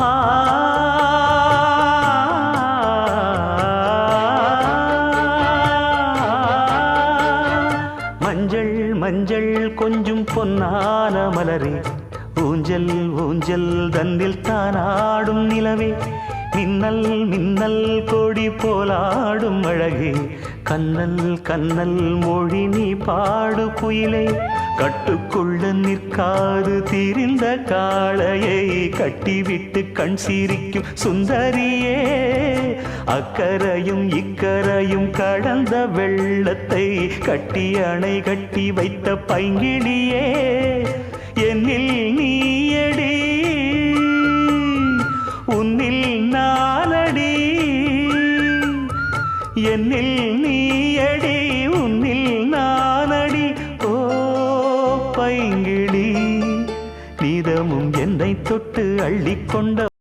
ஆ மஞ்சள் மஞ்சள் கொஞ்சம் பொன்னான மலரே, ஊஞ்சல் ஊஞ்சல் தந்தில் தானாடும் நிலவே, மின்னல் மின்னல் கொடி போலாடும் அழகே, கண்ணல் கண்ணல் மொழி நீ பாடு குயிலே, கட்டுக்குள்ள நிற்காது திரிந்த காளையை கட்டிவிட்டு கண் சிரிக்கும் சுந்தரியே, அக்கரையும் இக்கரையும் கடந்த வெள்ளத்தை கட்டி அணை கட்டி வைத்த பைங்கிளியே, என்னில் நீயடி உன்னில் நானடி, என்னில் நீயடி உன்னில் நானடி, ஓ பைங்கிளி நீதமும் என்னை தொட்டு அள்ளிக்கொண்ட